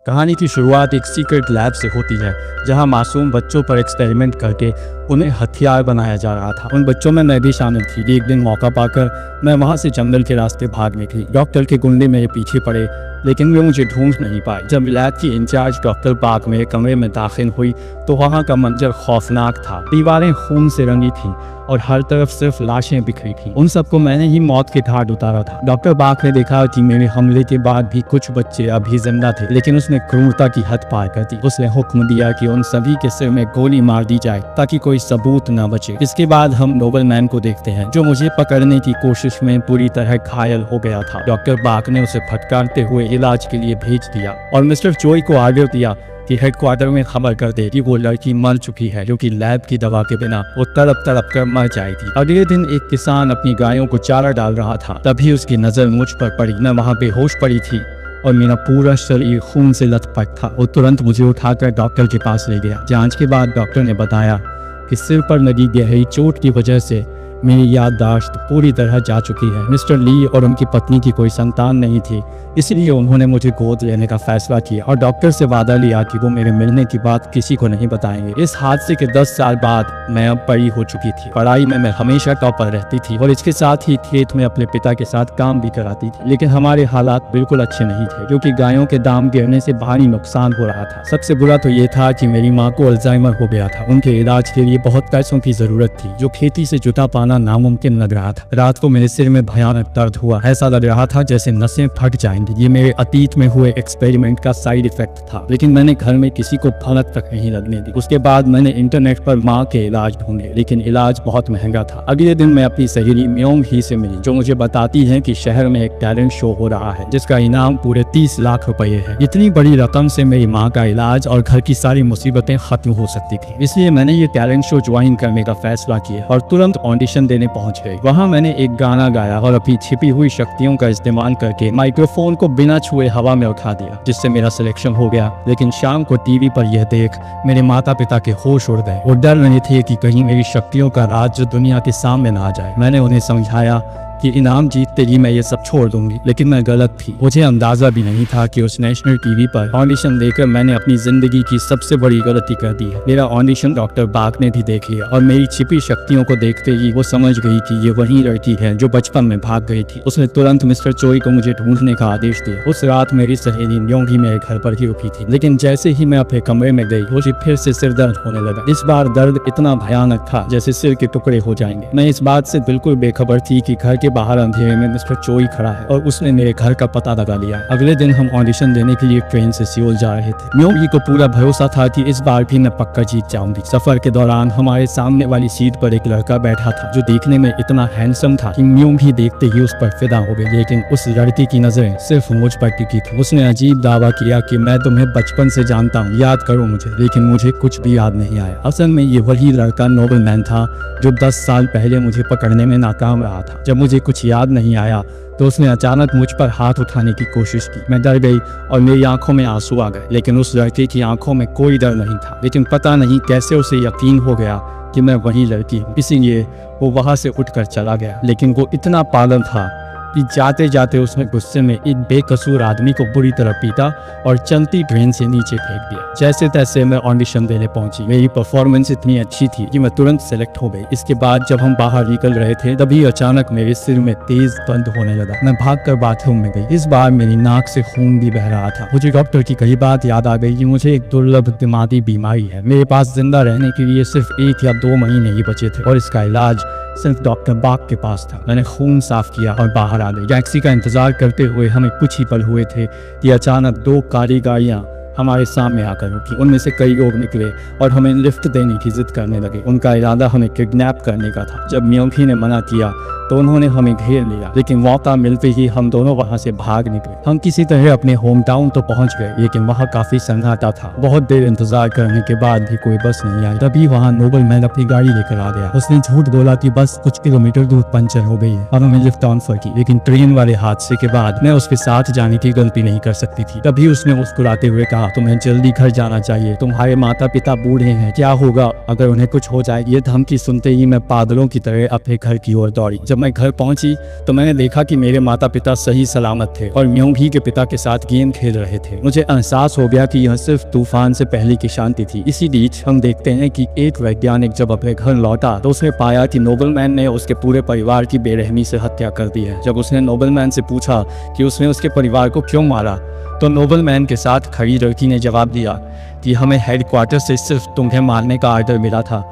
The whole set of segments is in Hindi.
कहानी की शुरुआत एक सीक्रेट लैब से होती है जहां मासूम बच्चों पर एक्सपेरिमेंट करके उन्हें हथियार बनाया जा रहा था। उन बच्चों में मैं भी शामिल थी। एक दिन मौका पाकर मैं वहां से जंगल के रास्ते भाग निकली। डॉक्टर के गुंडे मेरे पीछे पड़े लेकिन वे मुझे ढूंढ नहीं पाए। जब लैब की इंचार्ज डॉक्टर पाक मेरे कमरे में दाखिल हुई तो वहाँ का मंजर खौफनाक था। दीवारें खून से रंगी थीं और हर तरफ सिर्फ लाशें बिखरी थीं। उन सबको मैंने ही मौत के घाट उतारा था। डॉक्टर पाक ने देखा कि मेरे हमले के बाद भी कुछ बच्चे अभी जिंदा थे, लेकिन उसने क्रूरता की हद पार कर दी। उसने हुक्म दिया कि उन सभी के सिर में गोली मार दी जाए ताकि कोई सबूत न बचे। इसके बाद हम नोबलमैन को देखते हैं जो मुझे पकड़ने की कोशिश में पूरी तरह घायल हो गया था। डॉक्टर पाक ने उसे फटकारते हुए इलाज के लिए भेज दिया और मिस्टर चोई को आर्डर दिया कि हेडक्वार्टर में खबर कर दे कि वो लड़की मर चुकी है, जो कि लैब की दवा के बिना वो तड़प तड़प कर मर जाएगी। अगले दिन एक किसान अपनी गायों को चारा डाल रहा था, तभी उसकी नजर मुझ पर पड़ी। मैं वहाँ बेहोश पड़ी थी और मेरा पूरा शरीर खून से लथपथ था। वो तुरंत मुझे उठाकर डॉक्टर के पास ले गया। जांच के बाद डॉक्टर ने बताया कि सिर पर लगी गहरी चोट की वजह से मेरी याददाश्त पूरी तरह जा चुकी है। मिस्टर ली और उनकी पत्नी की कोई संतान नहीं थी, इसलिए उन्होंने मुझे गोद लेने का फैसला किया और डॉक्टर से वादा लिया कि वो मेरे मिलने की बात किसी को नहीं बताएंगे। इस हादसे के 10 साल बाद मैं अब बड़ी हो चुकी थी। पढ़ाई में मैं हमेशा टॉपर रहती थी और इसके साथ ही खेत में अपने पिता के साथ काम भी कराती थी, लेकिन हमारे हालात बिल्कुल अच्छे नहीं थे क्योंकि गायों के दाम गिरने से भारी नुकसान हो रहा था। सबसे बुरा तो ये था कि मेरी माँ को अल्जाइमर हो गया था। उनके इलाज के लिए बहुत पैसों की जरूरत थी, जो खेती से जुटा पाना नामुमकिन लग रहा था। रात को मेरे सिर में भयानक दर्द हुआ। ऐसा लग रहा था जैसे नसें फट जाएंगी। ये मेरे अतीत में हुए एक्सपेरिमेंट का साइड इफेक्ट था, लेकिन मैंने घर में किसी को भनक तक नहीं लगने दी। उसके बाद मैंने इंटरनेट पर माँ के इलाज ढूंढे, लेकिन इलाज बहुत महंगा था। अगले दिन मैं अपनी सहेली म्योंग ही से मिली, जो मुझे बताती है कि शहर में एक टैलेंट शो हो रहा है जिसका इनाम पूरे 30 लाख रुपए है। इतनी बड़ी रकम से मेरी माँ का इलाज और घर की सारी मुसीबतें खत्म हो सकती थी, इसलिए मैंने ये टैलेंट शो ज्वाइन करने का फैसला किया और तुरंत ऑडिशन देने पहुंच गए। वहाँ मैंने एक गाना गाया और अपनी छिपी हुई शक्तियों का इस्तेमाल करके माइक्रोफोन को बिना छुए हवा में उठा दिया, जिससे मेरा सिलेक्शन हो गया। लेकिन शाम को टीवी पर यह देख मेरे माता पिता के होश उड़ गए। वो डर रहे थे कि कहीं मेरी शक्तियों का राज दुनिया के सामने ना आ जाए। मैंने उन्हें समझाया कि इनाम जीतते ही मैं ये सब छोड़ दूंगी, लेकिन मैं गलत थी। मुझे अंदाजा भी नहीं था कि उस नेशनल टीवी पर ऑडिशन देकर मैंने अपनी जिंदगी की सबसे बड़ी गलती कर दी है। मेरा ऑडिशन डॉक्टर बाग ने भी देख लिया और मेरी छिपी शक्तियों को देखते ही वो समझ गई कि ये वही लड़की है जो बचपन में भाग गई थी। उसने तुरंत मिस्टर चोई को मुझे ढूंढने का आदेश दिया। उस रात मेरी सहेली म्योंग भी मेरे घर पर ही रुकी थी, लेकिन जैसे ही मैं अपने कमरे में गई मुझे फिर से सिर दर्द होने लगा। इस बार दर्द इतना भयानक था जैसे सिर के टुकड़े हो जाएंगे। मैं इस बात से बिल्कुल बेखबर थी कि घर के बाहर अंधेरे में मिस्टर चोई खड़ा है और उसने मेरे घर का पता लगा लिया। अगले दिन हम ऑडिशन देने के लिए ट्रेन से सियोल जा रहे थे। म्योंग को पूरा भरोसा था कि इस बार भी मैं पक्का जीत जाऊंगी। सफर के दौरान हमारे सामने वाली सीट पर एक लड़का बैठा था जो देखने में इतना हैंडसम था कि म्योंग देखते ही उस पर फिदा हो गई, लेकिन उस लड़के की नजरें सिर्फ मुझ पर टिकी थी। उसने अजीब दावा किया कि मैं तुम्हें बचपन से जानता हूँ, याद करो मुझे, लेकिन मुझे कुछ भी याद नहीं आया। असल में ये वही लड़का नोबलमैन था जो 10 साल पहले मुझे पकड़ने में नाकाम रहा था। जब मुझे कुछ याद नहीं आया तो उसने अचानक मुझ पर हाथ उठाने की कोशिश की। मैं डर गई और मेरी आंखों में आंसू आ गए, लेकिन उस लड़के की आंखों में कोई डर नहीं था। लेकिन पता नहीं कैसे उसे यकीन हो गया कि मैं वही लड़की हूँ, इसीलिए वो वहाँ से उठकर चला गया। लेकिन वो इतना पागल था कि जाते जाते उसने गुस्से में एक बेकसूर आदमी को बुरी तरह पीटा और चलती ट्रेन से नीचे फेंक दिया। जैसे तैसे मैं ऑडिशन देने पहुंची। मेरी परफॉर्मेंस इतनी अच्छी थी कि मैं तुरंत सेलेक्ट हो गई। इसके बाद जब हम बाहर निकल रहे थे तभी अचानक मेरे सिर में तेज दर्द होने लगा। मैं भागकर बाथरूम में गई। इस बार मेरी नाक से खून भी बह रहा था। मुझे डॉक्टर की कई बात याद आ गई कि मुझे एक दुर्लभ दिमागी बीमारी है। मेरे पास जिंदा रहने के लिए सिर्फ 1 या 2 महीने ही बचे थे और इसका इलाज सिर्फ डॉक्टर बाग के पास था। मैंने खून साफ किया और बाहर आ गई। टैक्सी का इंतजार करते हुए हमें कुछ ही पल हुए थे कि अचानक 2 काली गाड़ियां हमारे सामने आकर रुकी। उनमें से कई लोग निकले और हमें लिफ्ट देने की जिद करने लगे। उनका इरादा हमें किडनैप करने का था। जब म्योंग ने मना किया तो उन्होंने हमें घेर लिया, लेकिन मौका मिलते ही हम दोनों वहां से भाग निकले। हम किसी तरह अपने होम टाउन तो पहुंच गए, लेकिन वहां काफी सन्नाटा था। बहुत देर इंतजार करने के बाद भी कोई बस नहीं आई। तभी वहां नोबलमैन अपनी गाड़ी लेकर आ गया। उसने झूठ बोला कि बस कुछ किलोमीटर दूर पंचर हो गई है और हमें लिफ्ट ऑन की, लेकिन ट्रेन वाले हादसे के बाद मैं उसके साथ जाने की गलती नहीं कर सकती थी। तभी उसने मुस्कुराते हुए कहा तुम्हें जल्दी घर जाना चाहिए, तुम्हारे माता पिता बूढ़े हैं, क्या होगा अगर उन्हें कुछ हो जाए। ये धमकी सुनते ही मैं पागलों की तरह अपने घर की ओर दौड़ी। जब मैं घर पहुंची तो मैंने देखा कि मेरे माता पिता सही सलामत थे और म्योंग ही के पिता के साथ गेम खेल रहे थे। मुझे एहसास हो गया कि यह सिर्फ तूफान से पहले की शांति थी। इसी बीच हम देखते हैं कि एक वैज्ञानिक जब अपने घर लौटा तो उसने पाया कि नोबलमैन ने उसके पूरे परिवार की बेरहमी से हत्या कर दी है। जब उसने नोबलमैन से पूछा कि उसने उसके परिवार को क्यों मारा तो नोबलमैन के साथ खड़ी लड़की ने जवाब दिया कि हमें हेडक्वार्टर से सिर्फ तुम्हें मारने का आर्डर मिला था,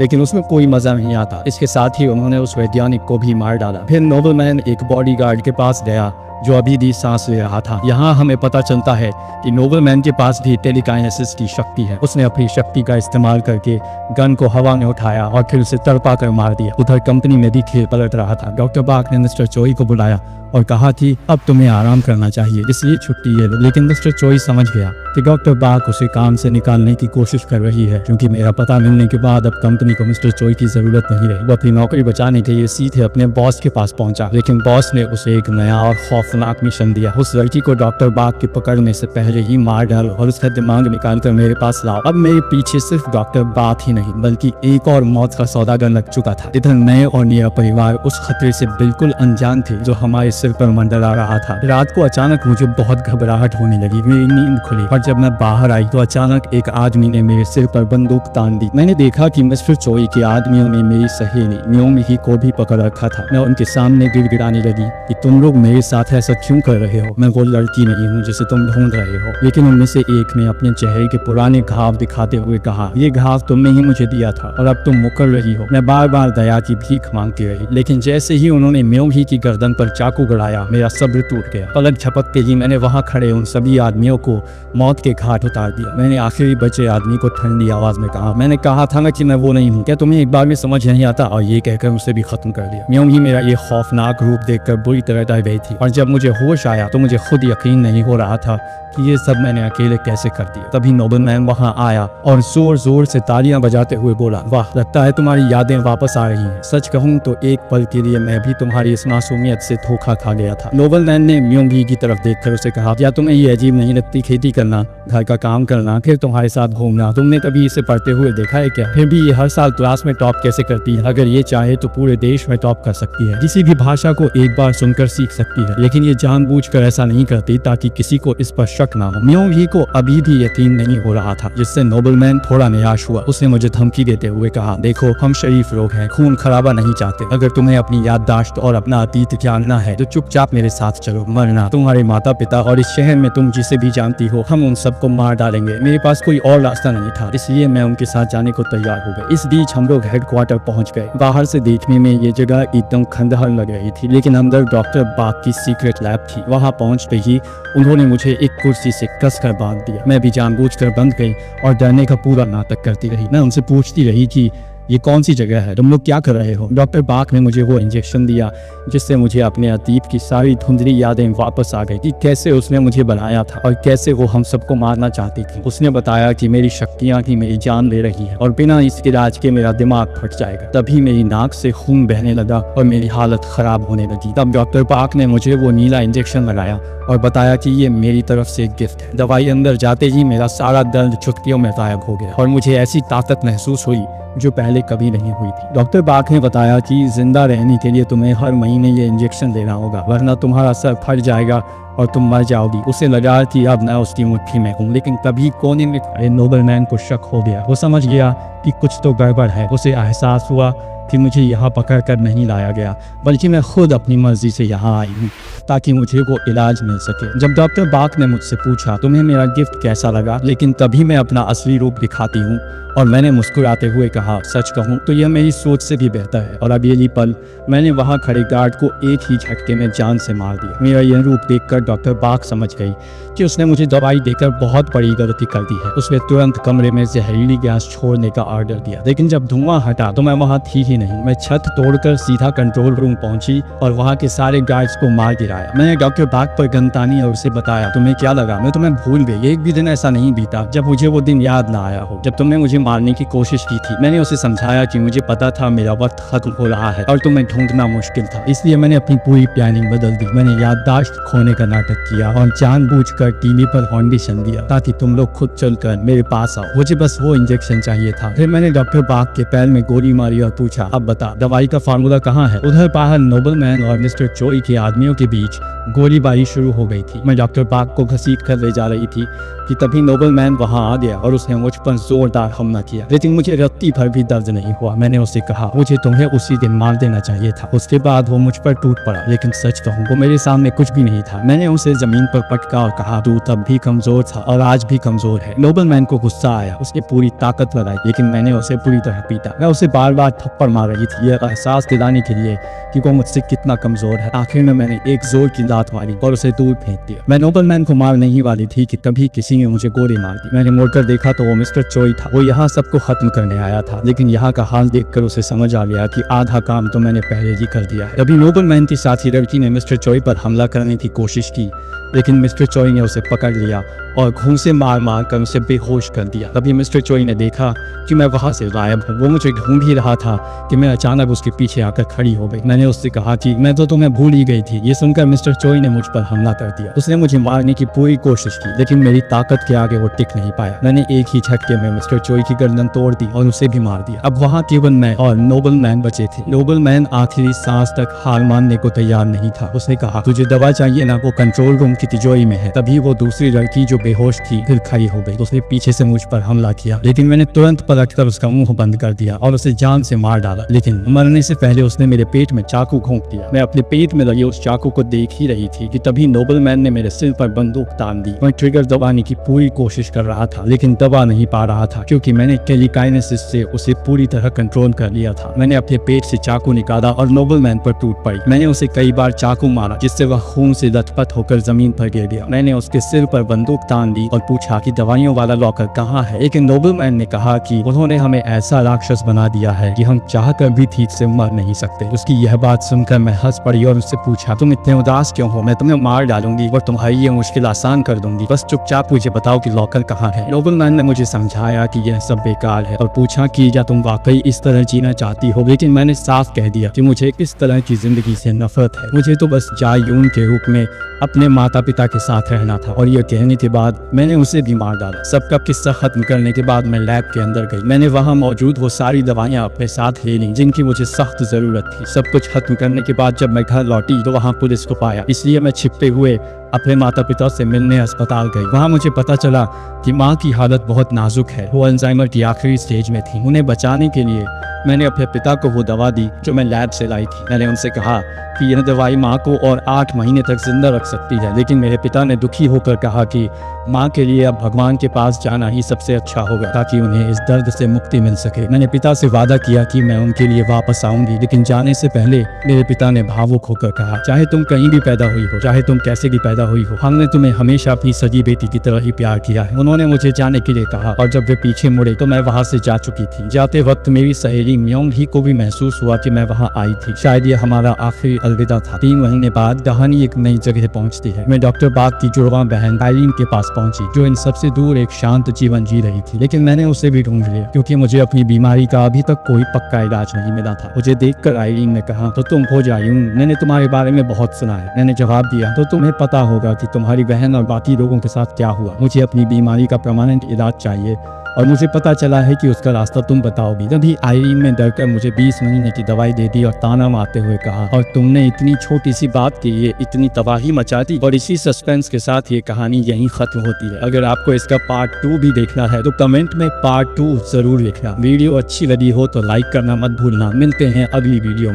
लेकिन उसमें कोई मजा नहीं आता। इसके साथ ही उन्होंने उस वैज्ञानिक को भी मार डाला। फिर नोबलमैन एक बॉडीगार्ड के पास गया जो अभी भी सांस ले रहा था। यहाँ हमें पता चलता है कि नोबलमैन के पास भी टेलीकाइनेसिस की शक्ति है। उसने अपनी शक्ति का इस्तेमाल करके गन को हवा में उठाया और फिर उसे तड़पा कर मार दिया। उधर कंपनी में भी खेल पलट रहा था। डॉक्टर बाक ने मिस्टर चोई को बुलाया और कहा कि अब तुम्हें आराम करना चाहिए, इसलिए छुट्टी ले लो। लेकिन मिस्टर चोई समझ गया कि डॉक्टर बाक उसे काम से निकालने की कोशिश कर रही है, क्योंकि मेरा पता मिलने के बाद अब कंपनी को मिस्टर चोई की जरूरत नहीं रही। वो अपनी नौकरी बचाने के लिए सीधे अपने बॉस के पास पहुंचा, लेकिन बॉस ने उसे एक नया और खौफनाक मिशन दिया। उस लड़की को डॉक्टर बाक के पकड़ने से पहले ही मार डालो और उसका दिमाग निकाल कर मेरे पास लाओ। अब मेरे पीछे सिर्फ डॉक्टर बाक ही नहीं बल्कि एक और मौत का सौदागर लग चुका था। इधर मैं और मेरा परिवार उस खतरे से बिल्कुल अनजान थे जो हमारे सिर पर मंडरा रहा था। रात को अचानक मुझे बहुत घबराहट होने लगी, मेरी नींद खुली और जब मैं बाहर आई तो अचानक एक आदमी ने मेरे सिर पर बंदूक तान दी। मैंने देखा कि मिस्टर चोई के आदमियों ने मेरी सहेली म्योंग ही को भी पकड़ रखा था। मैं उनके सामने गिड़गिड़ाने लगी कि तुम लोग मेरे साथ ऐसा क्यों कर रहे हो, मैं वो लड़की नहीं हूँ जिसे तुम ढूंढ रहे हो। लेकिन उनमें से एक ने अपने चेहरे के पुराने घाव दिखाते हुए कहा, ये घाव तुमने ही मुझे दिया था और अब तुम मुकर रही हो। मैं बार बार दया की भीख मांगती रही, लेकिन जैसे ही उन्होंने म्योंग ही की गर्दन पर चाकू गड़ाया मेरा सब्र टूट गया। पलक झपकते ही मैंने वहां खड़े उन सभी आदमियों को मौत के घाट उतार दिया। मैंने आखिरी बचे आदमी को ठंडी आवाज में कहा, मैंने कहा था ना कि मैं वो नहीं हूँ, क्या तुम्हें एक बार में समझ नहीं आता? और ये कहकर उसे भी खत्म कर दिया। म्योंग ही मेरा ये खौफनाक रूप देखकर बुरी तरह डर गई थी और जब मुझे होश आया तो मुझे खुद यकीन नहीं हो रहा था कि ये सब मैंने अकेले कैसे कर दिया। तभी नोबलमैन वहां आया और जोर जोर से तालियां बजाते हुए बोला, वाह, लगता है तुम्हारी यादें वापस आ रही हैं। सच कहूं तो एक पल के लिए मैं भी तुम्हारी इस मासूमियत से धोखा खा गया था। नोबलमैन ने म्योंग ही की तरफ देखकर उसे कहा, क्या तुम्हें ये अजीब नहीं लगती? खेती करना, घर का काम करना, फिर तुम्हारे साथ घूमना, तुमने कभी इसे पढ़ते हुए देखा है क्या? फिर भी ये हर साल क्लास में टॉप कैसे करती है? अगर ये चाहे तो पूरे देश में टॉप कर सकती है, किसी भी भाषा को एक बार सुनकर सीख सकती है, लेकिन ये जानबूझकर ऐसा नहीं करती ताकि किसी को इस पर शक ना हो। म्योंग ही को अभी भी यकीन नहीं हो रहा था, जिससे नोबलमैन थोड़ा निराश हुआ। उसने मुझे धमकी देते हुए कहा, देखो, हम शरीफ लोग हैं, खून खराबा नहीं चाहते। अगर तुम्हें अपनी याददाश्त और अपना अतीत जानना है तो चुपचाप मेरे साथ चलो, वरना तुम्हारे माता पिता और इस शहर में तुम जिसे भी जानती हो, हम उन सबको मार डालेंगे। मेरे पास कोई और रास्ता नहीं था, इसलिए मैं उनके साथ जाने को तैयार हो गए। इस बीच हम लोग हेडक्वार्टर पहुंच गए। बाहर से देखने में ये जगह एकदम खंडहर लग रही थी, लेकिन अंदर डॉक्टर बाक की सीक्रेट लैब थी। वहां पहुंचते ही उन्होंने मुझे एक कुर्सी से कसकर बांध दिया। मैं भी जानबूझकर बंध गई और डरने का पूरा नाटक करती रही। मैं उनसे पूछती रही कि ये कौन सी जगह है, तुम लोग क्या कर रहे हो? डॉक्टर बाक ने मुझे वो इंजेक्शन दिया जिससे मुझे अपने अतीत की सारी धुंधली यादें वापस आ गई कि कैसे उसने मुझे बनाया था और कैसे वो हम सबको मारना चाहती थी। उसने बताया कि मेरी शक्तियां ही मेरी जान ले रही हैं और बिना इस इलाज के मेरा दिमाग फट जाएगा। तभी मेरी नाक से खून बहने लगा और मेरी हालत खराब होने लगी। तब डॉक्टर बाक ने मुझे वो नीला इंजेक्शन लगाया और बताया कि ये मेरी तरफ से एक गिफ्ट है। दवाई अंदर जाते ही मेरा सारा दर्द चुटकियों में गायब हो गया और मुझे ऐसी ताकत महसूस हुई जो पहले कभी नहीं हुई थी। डॉक्टर बाक ने बताया कि जिंदा रहने के लिए तुम्हें हर महीने ये इंजेक्शन लेना होगा, वरना तुम्हारा सर फट जाएगा और तुम मर जाओगी। उसे लगा कि अब मैं उसकी मुट्ठी में हूँ, लेकिन तभी कोने में खड़े नोबलमैन को शक हो गया। वो समझ गया कि कुछ तो गड़बड़ है। उसे एहसास हुआ कि मुझे यहाँ पकड़ कर नहीं लाया गया, बल्कि मैं खुद अपनी मर्जी से यहाँ आई हूँ ताकि मुझे वो इलाज मिल सके। जब डॉक्टर बाक ने मुझसे पूछा, तुम्हें मेरा गिफ्ट कैसा लगा, लेकिन तभी मैं अपना असली रूप दिखाती हूँ और मैंने मुस्कुराते हुए कहा, सच कहूँ तो यह मेरी सोच से भी बेहतर है। और अब यही पल मैंने वहाँ खड़े गार्ड को एक ही झटके में जान से मार दिया। मेरा यह रूप देखकर डॉक्टर बाक समझ गई कि उसने मुझे दवाई देकर बहुत बड़ी गलती कर दी है। उसने तुरंत कमरे में जहरीली गैस छोड़ने का ऑर्डर दिया, लेकिन जब धुआं हटा तो मैं वहाँ थी ही नहीं। मैं छत तोड़कर सीधा कंट्रोल रूम पहुंची और वहाँ के सारे गार्ड्स को मार गिराया। मैंने डॉक्टर बाक पर गन तानी और उसे बताया, तुम्हें क्या लगा मैं तुम्हें भूल गई? एक भी दिन ऐसा नहीं बीता जब मुझे वो दिन याद ना आया हो, जब तुमने मुझे मारने की कोशिश की थी। मैंने उसे समझाया कि मुझे पता था मेरा वक्त खत्म हो रहा है और तुम्हें ढूंढना मुश्किल था, इसलिए मैंने अपनी पूरी प्लानिंग बदल दी। मैंने याददाश्त खोने का नाटक किया और जानबूझकर टीवी पर हॉर्न भी सुन दिया ताकि तुम लोग खुद चलकर मेरे पास आओ। मुझे बस वो इंजेक्शन चाहिए था। फिर मैंने डॉक्टर बाग के पैर में गोली मारी और पूछा, अब बता दवाई का फार्मूला कहाँ है। उधर बाहर नोबलमैन और मिस्टर चोई के आदमियों के बीच गोलीबारी शुरू हो गई थी। मैं डॉक्टर बाग को घसीट कर ले जा रही थी कि तभी नोबलमैन वहां आ गया और उसने मुझ पर जोरदार हमला किया, लेकिन मुझे रत्ती भर भी दर्द नहीं हुआ। मैंने उसे कहा, मुझे तुम्हें उसी दिन मार देना चाहिए था। उसके बाद वो मुझ पर टूट पड़ा, लेकिन सच कहूं वो मेरे सामने कुछ भी नहीं था। मैंने उसे जमीन पर पटका और कहा, तू तब भी कमजोर था और आज भी कमजोर है। नोबलमैन को गुस्सा आया, उसने पूरी ताकत लगाई, लेकिन मैंने उसे पूरी तरह पीटा। मैं उसे बार बार थप्पड़ मार रही थी, यह एहसास दिलाने के लिए कि वो मुझसे कितना कमजोर है। आखिर में मैंने एक जोर की लात मारी और उसे दूर फेंक दिया। मैं नोबलमैन को मार नहीं वाली थी कि तभी किसी ने मुझे गोली मार दी। मैंने मुड़कर देखा तो वो मिस्टर चोई था। वो यहाँ सबको खत्म करने आया था, लेकिन यहाँ का हाल देखकर उसे समझ आ गया कि आधा काम तो मैंने पहले ही कर दिया है। तभी नोबलमैन की साथी लड़की ने मिस्टर चोई पर हमला करने की कोशिश की, लेकिन मिस्टर चोई ने उसे पकड़ लिया और घूंसे मार मार कर उसे बेहोश कर दिया। तभी मिस्टर चोई ने देखा कि मैं वहां से गायब हूँ। वो मुझे ढूंढ ही रहा था कि मैं अचानक उसके पीछे आकर खड़ी हो गई। मैंने उससे कहा कि मैं तो तुम्हें भूल ही गई थी। ये सुनकर मिस्टर चोई ने मुझ पर हमला कर दिया। उसने मुझे मारने की पूरी कोशिश की, लेकिन मेरी ताकत के आगे वो टिक नहीं पाया। मैंने एक ही झटके में मिस्टर चोई की गर्दन तोड़ दी और उसे भी मार दिया। अब वहाँ केवल मैं और नोबलमैन बचे थे। नोबलमैन आखिरी सांस तक हार मानने को तैयार नहीं था। उसने कहा, तुझे दवा चाहिए ना, वो कंट्रोल रूम की तिजोरी में है। तभी वो दूसरी लड़की जो बेहोश थी फिर खड़ी हो गई। उसने पीछे से मुझ पर हमला किया, लेकिन मैंने तुरंत पलटकर उसका मुंह बंद कर दिया और उसे जान से मार डाला। लेकिन मरने से पहले उसने मेरे पेट में चाकू घोंप दिया। मैं अपने पेट में लगे उस चाकू को देख ही रही थी कि तभी नोबलमैन ने मेरे सिर पर बंदूक तान दी। मैं ट्रिगर दबाने की पूरी कोशिश कर रहा था, लेकिन दबा नहीं पा रहा था क्योंकि मैंने टेलीकाइनेसिस से उसे पूरी तरह कंट्रोल कर लिया था। मैंने अपने पेट से चाकू निकाला और नोबलमैन पर टूट पड़ी। मैंने उसे कई बार चाकू मारा, जिससे वह खून से लथपथ होकर जमीन पर गिर गया। मैंने उसके सिर पर बंदूक तान दी और पूछा कि दवाइयों वाला लॉकर कहाँ है। लेकिन नोबलमैन ने कहा कि उन्होंने हमें ऐसा राक्षस बना दिया है कि हम चाहकर भी ठीक से मर नहीं सकते। उसकी यह बात सुनकर मैं हंस पड़ी और उससे पूछा, तुम इतने उदास क्यों हो? मैं तुम्हें मार डालूंगी और तुम्हारी ये मुश्किल आसान कर दूंगी। बस चुपचाप मुझे बताओ कि लॉकर कहाँ है। नोबलमैन ने मुझे समझाया कि यह सब बेकार है और पूछा कि क्या तुम वाकई इस तरह जीना चाहती हो। लेकिन मैंने साफ कह दिया कि मुझे इस तरह की जिंदगी से नफरत है। मुझे तो बस जायून के रूप में अपने माता पिता के साथ रहना था। और यह कहने के बाद मैंने उसे भी मार डाला। सबका किस्सा खत्म करने के बाद मैं लैब के अंदर गई। मैंने वहां मौजूद वो सारी दवाइयां अपने साथ ले ली जिनकी मुझे सख्त जरूरत थी। सब कुछ खत्म करने के बाद जब मैं घर लौटी तो वहां पुलिस को पाया, इसलिए मैं छिपते हुए अपने माता पिता से मिलने अस्पताल गई। वहाँ मुझे पता चला कि माँ की हालत बहुत नाजुक है। वो अल्जाइमर की आखिरी स्टेज में थी। उन्हें बचाने के लिए मैंने अपने पिता को वो दवा दी जो मैं लैब से लाई थी। मैंने उनसे कहा कि यह दवाई माँ को और 8 महीने तक जिंदा रख सकती है, लेकिन मेरे पिता ने दुखी होकर कहा कि माँ के लिए अब भगवान के पास जाना ही सबसे अच्छा होगा ताकि उन्हें इस दर्द से मुक्ति मिल सके। मैंने पिता से वादा किया कि मैं उनके लिए वापस आऊंगी, लेकिन जाने से पहले मेरे पिता ने भावुक होकर कहा, चाहे तुम कहीं भी पैदा हुई हो, चाहे तुम कैसे भी पैदा हुई हो, हमने तुम्हें हमेशा अपनी सगी बेटी की तरह ही प्यार किया है। उन्होंने मुझे जाने के लिए कहा और जब वे पीछे मुड़े तो मैं वहाँ से जा चुकी थी। जाते वक्त मेरी सहेली म्योंग ही को भी महसूस हुआ कि मैं वहाँ आई थी। शायद ये हमारा आखिरी अलविदा था। 3 महीने बाद कहानी एक नई जगह पहुँचती है। मैं डॉक्टर बाग की जुड़वा बहन आइरीन के पास पहुंची, जो इन सबसे दूर एक शांत जीवन जी रही थी। लेकिन मैंने उसे भी ढूंढ लिया क्योंकि मुझे अपनी बीमारी का अभी तक कोई पक्का इलाज नहीं मिला था। मुझे देखकर आइरीन ने कहा, तो तुम हो जायूं, मैंने तुम्हारे बारे में बहुत सुना है। मैंने जवाब दिया, तो तुम्हें पता होगा कि तुम्हारी बहन और बाकी लोगों के साथ क्या हुआ। मुझे अपनी बीमारी का परमानेंट इलाज चाहिए और मुझे पता चला है कि उसका रास्ता तुम बताओगी। तभी आइरीन ने डरकर मुझे 20 महीने की दवाई दे दी और ताना मारते हुए कहा, और तुमने इतनी छोटी सी बात के लिए इतनी तबाही मचा दी। और इसी सस्पेंस के साथ ये कहानी यहीं खत्म होती है। अगर आपको इसका पार्ट 2 भी देखना है तो कमेंट में पार्ट 2 जरूर लिखना। वीडियो अच्छी लगी हो तो लाइक करना मत भूलना। मिलते हैं अगली वीडियो में।